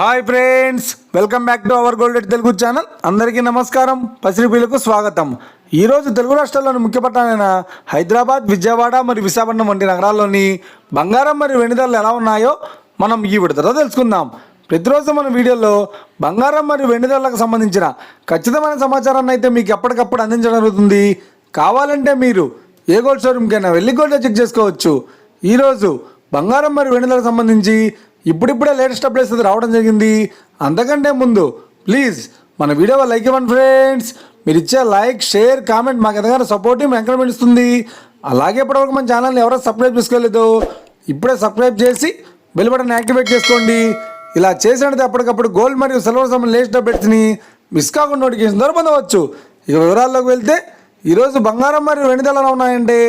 Hi friends, welcome back to our gold Telugu channel. అందరికీ నమస్కారం. పసిరిపీలకు స్వాగతం. ఈరోజు తెలుగు రాష్ట్రాల్లోని ముఖ్య పట్టణాలైన హైదరాబాద్, విజయవాడ మరియు విశాఖపట్నం వంటి నగరాల్లోని బంగారం మరియు వెండి ధరలు ఎలా ఉన్నాయో మనం ఈ విడతలో తెలుసుకుందాం. ప్రతిరోజు మన వీడియోలో బంగారం మరియు వెండి ధరలకు సంబంధించిన ఖచ్చితమైన సమాచారాన్ని అయితే మీకు ఎప్పటికప్పుడు అందించడం జరుగుతుంది. కావాలంటే మీరు ఏ గోల్డ్ షోరూమ్కైనా వెళ్ళి గోల్డ్ చెక్ చేసుకోవచ్చు. ఈరోజు బంగారం మరియు వెండి ధరకు సంబంధించి ఇప్పుడిప్పుడే లేటెస్ట్ అప్డేట్స్ రావడం జరిగింది. అంతకంటే ముందు ప్లీజ్ మన వీడియో లైక్ ఇవ్వండి ఫ్రెండ్స్. మీరు ఇచ్చే లైక్, షేర్, కామెంట్ మాకు ఎంతగానో సపోర్టివ్ ఎంకరేజ్మెంట్ ఇస్తుంది. అలాగే ఇప్పటివరకు మన ఛానల్ని ఎవరో సబ్స్క్రైబ్ చేసుకోలేదు, ఇప్పుడే సబ్స్క్రైబ్ చేసి బెల్ బటన్ యాక్టివేట్ చేసుకోండి. ఇలా చేసినట్టు అప్పటికప్పుడు గోల్డ్ మరియు సిల్వర్ సంబంధించిన లేటెస్ట్ అప్డేట్స్ని మిస్ కాకుండా నోటిఫికేషన్ ద్వారా పొందవచ్చు. ఇక వివరాల్లోకి వెళ్తే ఈరోజు బంగారం మరియు వెండి ధరలు ఎలా ఉన్నాయంటే,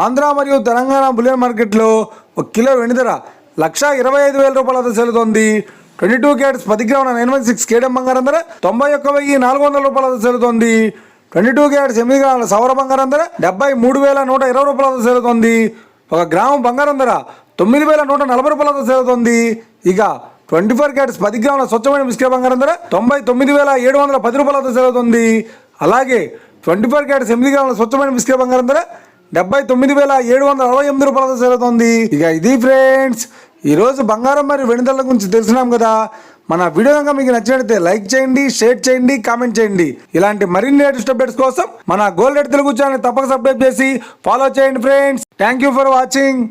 ఆంధ్ర మరియు తెలంగాణ బులియన్ మార్కెట్లో 1 కిలో వెండి ధర 1,25,000 రూపాయల వద్ద సెలుతోంది. 22 క్యారెట్స్ 10 గ్రాముల 916 కేడం బంగారం ధర 91,400 రూపాయల వద్ద సెలుతోంది. 22 క్యారెట్స్ 8 గ్రాముల సౌర బంగారం ధర 73,120 రూపాయల వద్ద సెలుతోంది. 1 గ్రాము బంగారం ధర 9,140 రూపాయల వద్ద సెలుతోంది. ఇక 24 క్యారెట్స్ 10 గ్రాముల స్వచ్ఛమైన మిస్కే బంగారం ధర 99,710 రూపాయల వద్ద సెలుతోంది. అలాగే 24 క్యారెట్స్ 8 గ్రాముల స్వచ్ఛమైన మిస్కే బంగారం ధర 79,768 రూపాయలతో సెలవుతోంది. ఇక ఇది ఫ్రెండ్స్, ఈరోజు బంగారం మరియు వెండి ధరల గురించి తెలిసినాం కదా. మన వీడియో కనుక మీకు నచ్చినట్లయితే లైక్ చేయండి, షేర్ చేయండి, కామెంట్ చేయండి. ఇలాంటి మరిన్ని లేటెస్ట్ అప్డేట్స్ కోసం మన గోల్డ్ తెలుగు ఛానల్ తప్పక సబ్స్క్రైబ్ చేసి ఫాలో చేయండి friends. Thank you for watching.